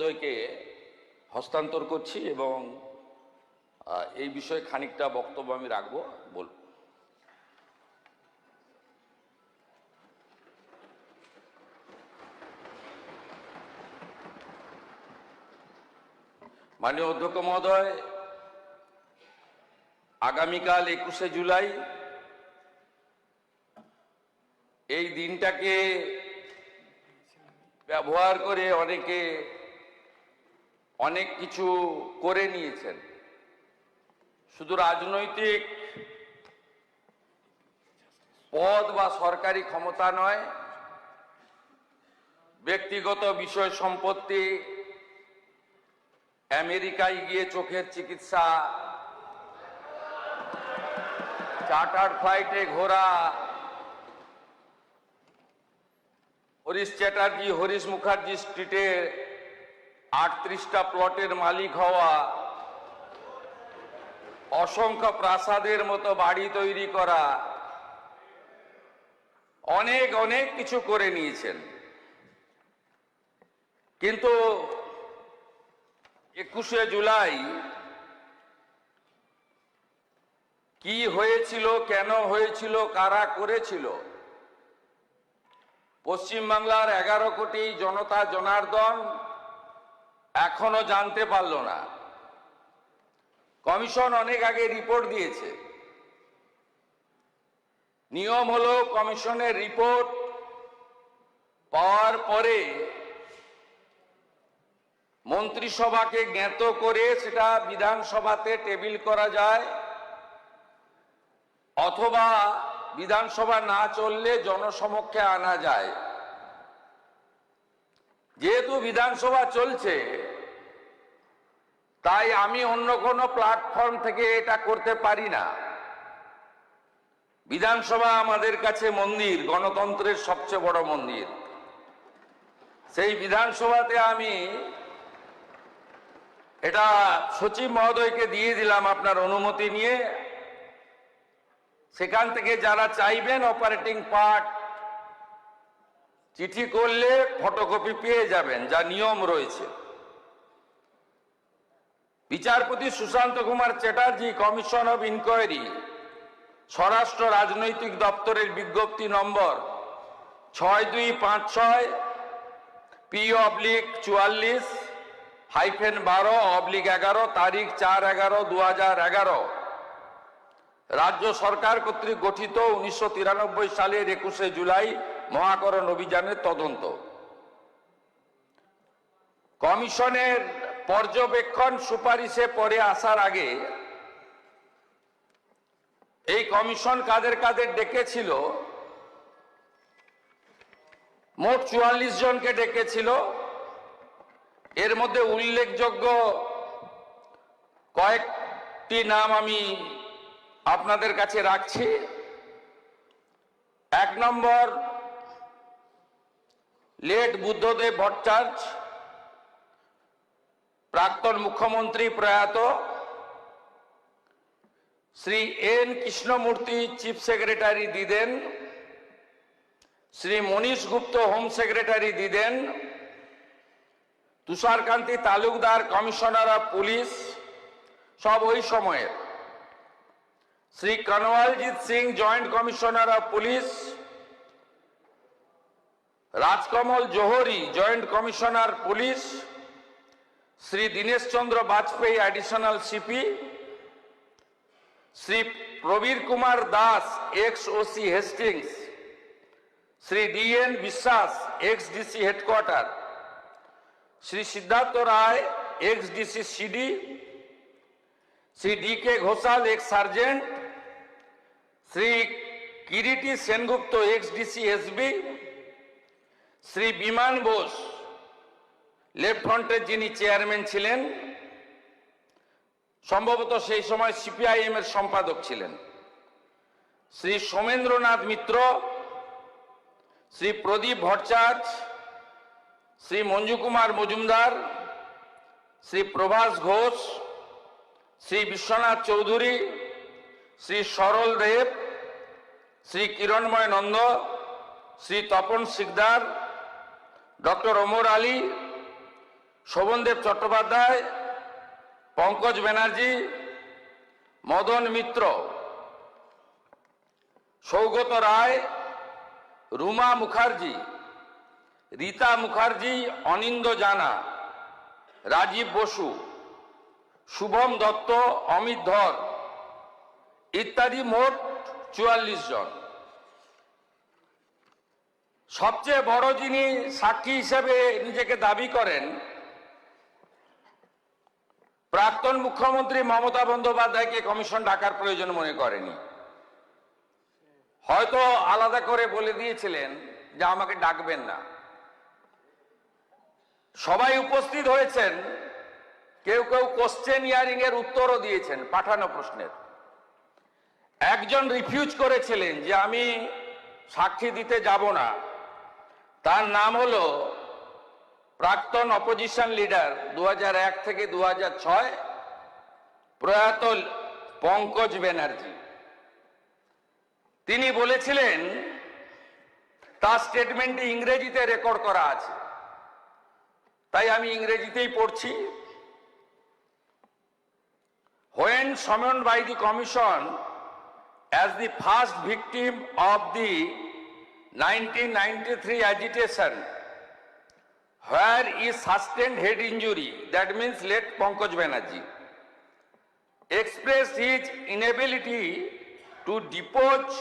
মহোদয়কে হস্তান্তর করছি এবং এই বিষয়ে খানিকটা বক্তব্য আমি রাখবো। বল। মাননীয় অধ্যক্ষ মহোদয়, আগামীকাল 21শে জুলাই এই দিনটাকে ব্যবহার করে অনেকে অনেক কিছু করে নিয়েছেন। শুধু রাজনৈতিক পদ বা সরকারি ক্ষমতা নয়, ব্যক্তিগত বিষয় সম্পত্তি, আমেরিকায় গিয়ে চোখের চিকিৎসা, চার্টার ফ্লাইটে ঘোরা, হরিশ চ্যাটার্জি হরিশ মুখার্জি স্ট্রিটে 38টা প্লটের মালিক হওয়া, অসংখ্য প্রাসাদের মতো বাড়ি তৈরি করা, অনেক অনেক কিছু করে নিয়েছেন। কিন্তু 21শে জুলাই কি হয়েছিল, কেন হয়েছিল, কারা করেছিল, পশ্চিমবাংলার 11 কোটি জনতা জনার্দন এখনো জানতে পারল না। কমিশন অনেক আগে রিপোর্ট দিয়েছে। নিয়ম হলো কমিশনের রিপোর্ট পাওয়ার পরে মন্ত্রিসভাকে জ্ঞাত করে সেটা বিধানসভাতে টেবিল করা যায়, অথবা বিধানসভা না চললে জনসমক্ষে আনা যায়। যেহেতু বিধানসভা চলছে, তাই আমি অন্য কোনো প্ল্যাটফর্ম থেকে এটা করতে পারি না। বিধানসভা আমাদের কাছে মন্দির, গণতন্ত্রের সবচেয়ে বড় মন্দির। সেই বিধানসভাতে আমি এটা সচিব মহোদয়কে দিয়ে দিলাম আপনার অনুমতি নিয়ে। সেখান থেকে যারা চাইবেন অপারেটিং পার্ট চিঠি করলে ফটোকপি পেয়ে যাবেন, যা নিয়ম রয়েছে। বিচারপতি Sushanta Kumar Chatterjee commission of inquiry, স্বরাষ্ট্র রাজনৈতিক দপ্তরের বিজ্ঞপ্তি নম্বর 6256 P/44/12/11 তারিখ 4/11/2011 রাজ্য সরকার কর্তৃক গঠিত 1993 সালের 21শে জুলাই মহাকরণ অভিযানের তদন্ত। কমিশনের পর্যবেক্ষণ সুপারিশে পরে আসার আগে এই কমিশন কাদের কাদের ডেকেছিল? মোট 44 জনকে ডেকেছিল। এর মধ্যে উল্লেখযোগ্য কয়েকটি নাম আমি আপনাদের কাছে রাখছি। 1 নম্বর, লেট বুদ্ধদেব ভট্টাচার্য, প্রাক্তন মুখ্যমন্ত্রী প্রয়াত। Shri N Krishnamurthy, chief secretary দিদেন। শ্রী মনীষ গুপ্ত, হোম সেক্রেটারি দিদেন। Tusharkanti Talukdar, commissioner of police, সব ওই সময়ের। Shri Kanwaljit Singh, joint commissioner of police. Rajkamal Johri, joint commissioner police. Shri Dinesh Chandra Bajpai, additional CP. Shri Prabir Kumar Das, ex OC Hastings. Shri DN Biswas, ex DC headquarter. Shri Siddhartha Roy, ex DC CD. Shri DK Ghoshal, ex sergeant. Shri Kiriti Sengupta, x DC SB. Shri Biman Bose, left ফ্রন্টের যিনি chairman ছিলেন, সম্ভবত সেই সময় CPIM এর সম্পাদক ছিলেন। শ্রী সোমেন্দ্রনাথ মিত্র, শ্রী প্রদীপ ভট্টাচার্য, শ্রী মঞ্জু কুমার মজুমদার, শ্রী প্রভাস ঘোষ, শ্রী বিশ্বনাথ চৌধুরী, শ্রী সরল দেব, শ্রী কিরণময় নন্দ, শ্রী তপন সিকদার, ডক্টর ওমর আলী, শোভনদেব চট্টোপাধ্যায়, পঙ্কজ ব্যানার্জি, মদন মিত্র, সৌগত রায়, রুমা মুখার্জি, রীতা মুখার্জি, অনিন্দ জানা, রাজীব বসু, শুভম দত্ত, অমিত ধর ইত্যাদি মোট 44 জন। সবচেয়ে বড় যিনি সাক্ষী হিসেবে নিজেকে দাবি করেন, প্রাক্তন মুখ্যমন্ত্রী মমতা বন্দ্যোপাধ্যায়কে কমিশন ডাকার প্রয়োজন মনে করেনি। হয়তো আলাদা করে বলে দিয়েছিলেন যে আমাকে ডাকবেন না। সবাই উপস্থিত হয়েছেন, কেউ কেউ কোশ্চেন হিয়ারিং এর উত্তরও দিয়েছেন পাঠানো প্রশ্নের। একজন রিফিউজ করেছিলেন যে আমি সাক্ষী দিতে যাব না, তার নাম হলো প্রাক্তন অপোজিশন লিডার 2001 থেকে 2006 প্রয়াত পঙ্কজ ব্যানার্জি। তিনি বলেছিলেন, তার স্টেটমেন্টে ইংরেজিতে রেকর্ড করা আছে, তাই আমি ইংরেজিতেই পড়ছি। When summoned by the commission as the first victim of the 1993 agitation, where is sustained head injury, that means late Pankaj Banerjee, expressed his inability to depose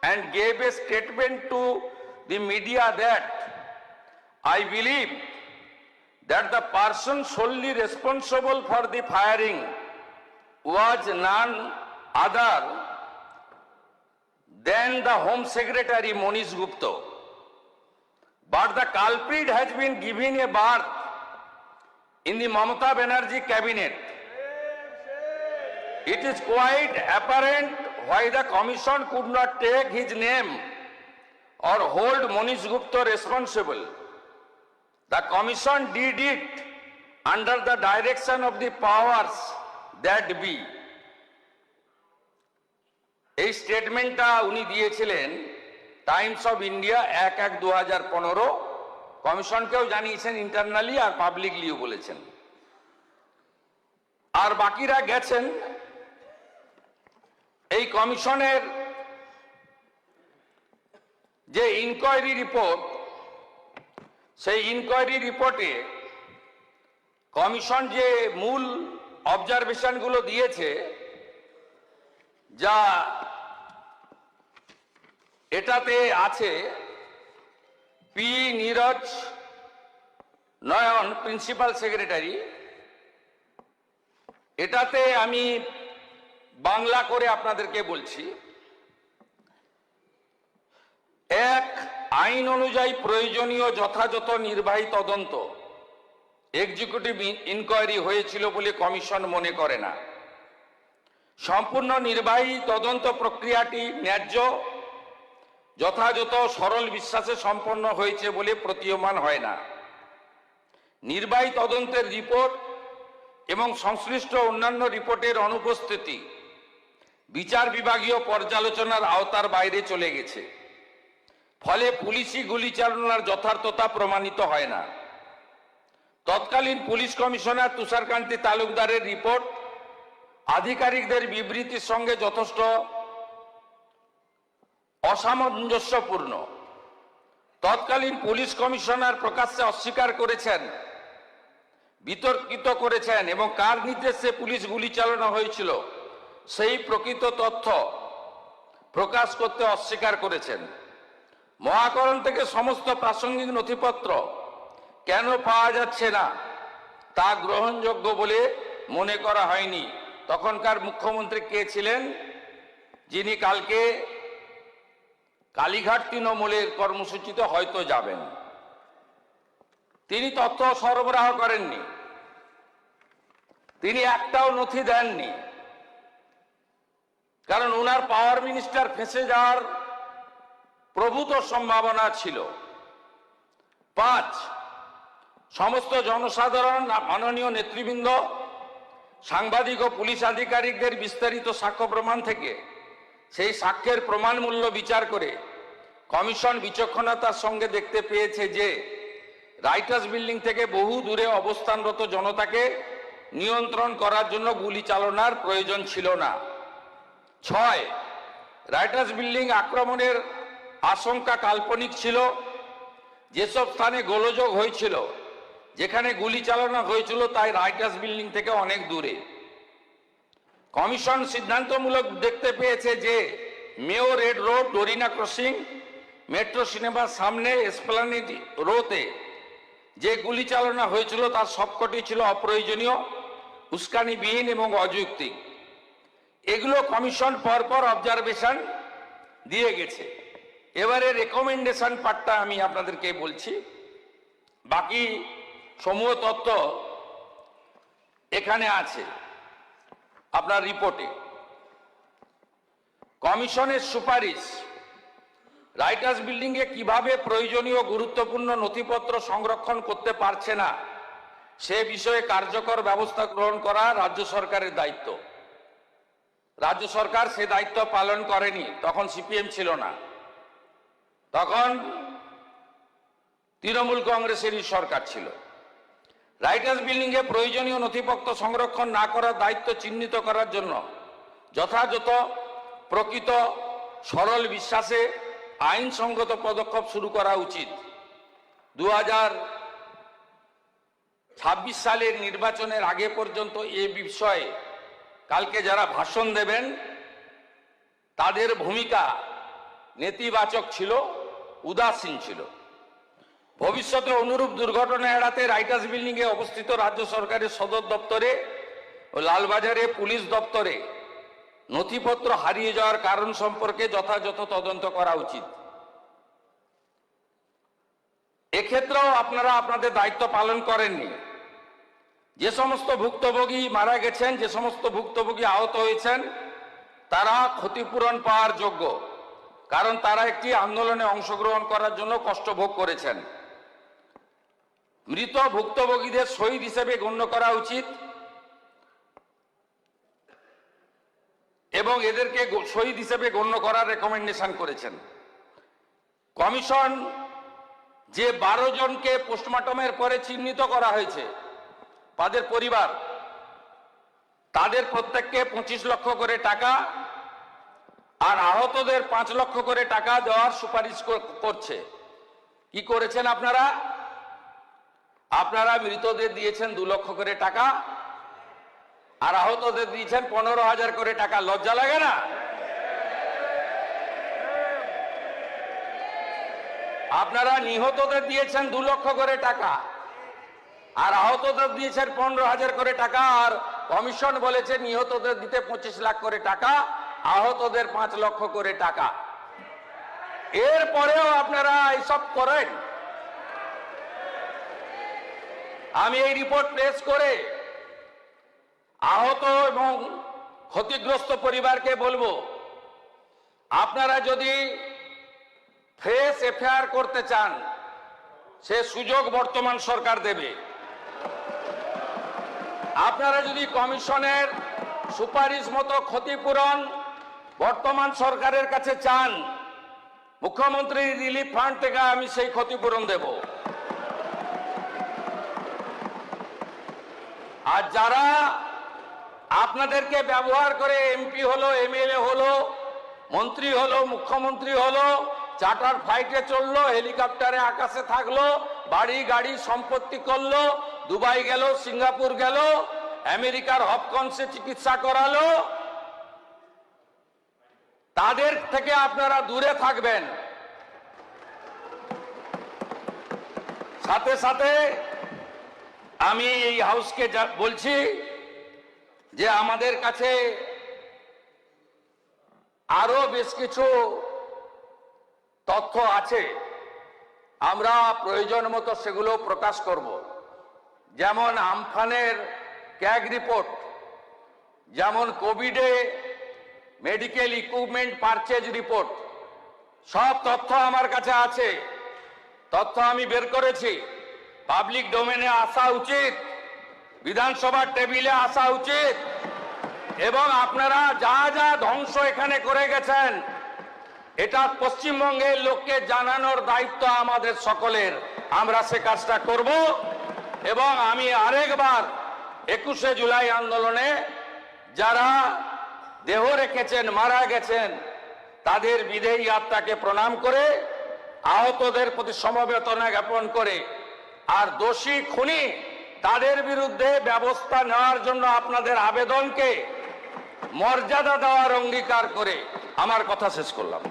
and gave a statement to the media that I believe that the person solely responsible for the firing was none other than the Home Secretary Monish Gupta. But the culprit has been given a berth in the Mamata Banerjee cabinet. It is quite apparent why the commission could not take his name or hold Monish Gupta responsible. The commission did it under the direction of the powers that be. এই স্টেটমেন্টটা উনি দিয়েছিলেন Times of India 1/1/2015, কমিশনকেও জানিয়েছেন internally আর পাবলিকলিও বলেছেন। আর বাকিরা গেছেন। এই কমিশনের যে ইনকোয়ারি রিপোর্ট, সেই ইনকোয়ারি রিপোর্টে কমিশন যে মূল অবজারভেশনগুলো দিয়েছে, যা এটাতে আছে, পি নীরজ নয়ন, প্রিন্সিপাল সেক্রেটারি। এটাতে আমি বাংলা করে আপনাদেরকে বলছি। এক, আইন অনুযায়ী প্রয়োজনীয় যথাযথ নির্বাহী তদন্ত এক্সিকিউটিভ ইনকোয়ারি হয়েছিল বলে কমিশন মনে করে না। সম্পূর্ণ নির্বাহী তদন্ত প্রক্রিয়াটি ন্যায্য, যথাযথ, সরল বিশ্বাসে সম্পন্ন হয়েছে বলে প্রতীয়মান হয় না। নির্বাহী তদন্তের রিপোর্ট এবং সংশ্লিষ্ট অন্যান্য রিপোর্টের অনুপস্থিতি বিচার বিভাগীয় পর্যালোচনার আওতার বাইরে চলে গেছে। ফলে পুলিশি গুলিচালনার যথার্থতা প্রমাণিত হয় না। তৎকালীন পুলিশ কমিশনার তুষারকান্তি তালুকদারের রিপোর্ট আধিকারিকদের বিবৃতির সঙ্গে যথেষ্ট অসামঞ্জস্যপূর্ণ। তৎকালীন পুলিশ কমিশনার প্রকাশ্যে অস্বীকার করেছেন, বিতর্কিত করেছেন এবং কার নির্দেশে পুলিশ গুলি চালানো হয়েছিল সেই প্রকৃত তথ্য প্রকাশ করতে অস্বীকার করেছেন। মহাকরণ থেকে সমস্ত প্রাসঙ্গিক নথিপত্র কেন পাওয়া যাচ্ছে না তা গ্রহণযোগ্য বলে মনে করা হয়নি। তখনকার মুখ্যমন্ত্রী কে ছিলেন, যিনি কালকে কালীঘাট তৃণমূলের কর্মসূচিতে হয়তো যাবেন। তিনি তথ্য সরবরাহ করেননি, তিনি একটাও নথি দেননি, কারণ ওনার পাওয়ার মিনিস্টার ফেঁসে যাওয়ার প্রভূত সম্ভাবনা ছিল। 5, সমস্ত জনসাধারণ, মাননীয় নেতৃবৃন্দ, সাংবাদিক ও পুলিশ আধিকারিকদের বিস্তারিত সাক্ষ্য প্রমাণ থেকে সেই সাক্ষ্যের প্রমাণ মূল্য বিচার করে কমিশন বিচক্ষণতার সঙ্গে দেখতে পেয়েছে যে রাইটার্স বিল্ডিং থেকে বহু দূরে অবস্থানরত জনতাকে নিয়ন্ত্রণ করার জন্য গুলি চালানোর প্রয়োজন ছিল না। 6, রাইটার্স বিল্ডিং আক্রমণের আশঙ্কা কাল্পনিক ছিল। যেসব স্থানে গোলযোগ হয়েছিল, যেখানে গুলি চালানো হয়েছিল, তাই রাইটার্স বিল্ডিং থেকে অনেক দূরে। কমিশন সিদ্ধান্তমূলক দেখতে পেয়েছে যে Mayo red road, Dorina crossing, metro সিনেমার সামনে এসপ্লানেড রোতে যে গুলি চালানো হয়েছিল তার সবকটি ছিল অপ্রয়োজনীয়, উস্কানিবিহীন এবং অযৌক্তিক। এগুলো কমিশন পরপর অবজারভেশন দিয়ে গেছে। এবারে রেকমেন্ডেশন পার্টটা আমি আপনাদেরকে বলছি, বাকি সমূহ তথ্য এখানে আছে আপনার রিপোর্টে। কমিশনের সুপারিশ, রাইটার্স বিল্ডিংয়ে কিভাবে প্রয়োজনীয় গুরুত্বপূর্ণ নথিপত্র সংরক্ষণ করতে পারছে না সে বিষয়ে কার্যকর ব্যবস্থা গ্রহণ করা রাজ্য সরকারের দায়িত্ব। রাজ্য সরকার সে দায়িত্ব পালন করেনি, তখন সিপিএম ছিল না, তখন তৃণমূল কংগ্রেসেরই সরকার ছিল। রাইটার্স বিল্ডিংয়ে প্রয়োজনীয় নথিপত্র সংরক্ষণ না করার দায়িত্ব চিহ্নিত করার জন্য যথাযথ, প্রকৃত, সরল বিশ্বাসে আইনসঙ্গত পদক্ষেপ শুরু করা উচিত। 2026 সালের নির্বাচনের আগে পর্যন্ত এ বিষয়ে কালকে যারা ভাষণ দেবেন তাদের ভূমিকা নেতিবাচক ছিল, উদাসীন ছিল। ভবিষ্যতে অনুরূপ দুর্ঘটনা এড়াতে রাইটার্স বিল্ডিংয়ে অবস্থিত রাজ্য সরকারের সদর দপ্তরে ও লালবাজারে পুলিশ দপ্তরে নথিপত্র হারিয়ে যাওয়ার কারণ সম্পর্কে যথাযথ তদন্ত করা উচিত। এক্ষেত্রেও আপনারা আপনাদের দায়িত্ব পালন করেননি। যে সমস্ত ভুক্তভোগী মারা গেছেন, যে সমস্ত ভুক্তভোগী আহত হয়েছেন, তারা ক্ষতিপূরণ পাওয়ার যোগ্য, কারণ তারা একটি আন্দোলনে অংশগ্রহণ করার জন্য কষ্ট ভোগ করেছেন। মৃত ভুক্তভোগীদের শহীদ হিসেবে গণ্য করা উচিত এবং এদেরকে শহীদ হিসেবে গণ্য করার রেকমেন্ডেশন করেছেন। কমিশন যে 12 জনকে পোস্টমর্টমের পরে চিহ্নিত করা হয়েছে, তাদের পরিবার, তাদের প্রত্যেককে 25 লক্ষ করে টাকা আর আহতদের 5 লক্ষ করে টাকা দেওয়ার সুপারিশ করছে। কি করেছেন আপনারা? আপনারা মৃতদের দিয়েছেন 2 লক্ষ করে টাকা আর আহতদের দিয়েছেন 15,000 করে টাকা। লজ্জা লাগে না? আপনারা নিহতদের দিয়েছেন 2 লক্ষ করে টাকা আর আহতদের দিয়েছেন 15,000 করে টাকা, আর কমিশন বলেছে নিহতদের দিতে 25 লাখ করে টাকা, আহতদের 5 লক্ষ করে টাকা। এরপরেও আপনারা এইসব করেন। আমি এই রিপোর্ট পেশ করে আহত এবং ক্ষতিগ্রস্ত পরিবারকে বলবো, আপনারা যদি ফ্রেশ এফআইআর করতে চান সে সুযোগ বর্তমান সরকার দেবে। আপনারা যদি কমিশনের সুপারিশ মতো ক্ষতিপূরণ বর্তমান সরকারের কাছে চান, মুখ্যমন্ত্রী রিলিফ ফান্ড থেকে আমি সেই ক্ষতিপূরণ দেব। আর যারা আপনাদেরকে ব্যবহার করে এমপি হলো, এমএলএ হলো, মন্ত্রী হলো, মুখ্যমন্ত্রী হলো, চার্টার ফ্লাইটে চললো, হেলিকপ্টারে আকাশে থাকলো, বাড়ি গাড়ি সম্পত্তি করলো, দুবাই গেল, সিঙ্গাপুর গেল, আমেরিকার হপকন্সে চিকিৎসা করালো, তাদের থেকে আপনারা দূরে থাকবেন। সাথে সাথে আমি এই হাউসকে বলছি যে আমাদের কাছে আরো বেশ কিছু তথ্য আছে, আমরা প্রয়োজন মতো সেগুলো প্রকাশ করব। যেমন আমফানের ক্যাগ রিপোর্ট, যেমন কোভিডে মেডিকেল ইকুইপমেন্ট পারচেজ রিপোর্ট, সব তথ্য আমার কাছে আছে। তথ্য আমি বের করেছি, পাবলিক ডোমেনে আসা উচিত, বিধানসভার টেবিলে আসা উচিত, এবং আপনারা যা যা ধ্বংস এখানে করে গেছেন এটা পশ্চিমবঙ্গের লোককে জানানোর দায়িত্ব আমাদের সকলের। আমরা সে কাজটা করব এবং আমি আরেকবার 21শে জুলাই আন্দোলনে যারা দেহ রেখেছেন, মারা গেছেন, তাদের বিদেহী আত্মাকে প্রণাম করে, আহতদের প্রতি সমবেদনা জ্ঞাপন করে, আর দোষী খুনি তাদের বিরুদ্ধে ব্যবস্থা নেওয়ার জন্য আপনাদের আবেদনকে মর্যাদা দেওয়ার অঙ্গীকার করে আমার কথা শেষ করলাম।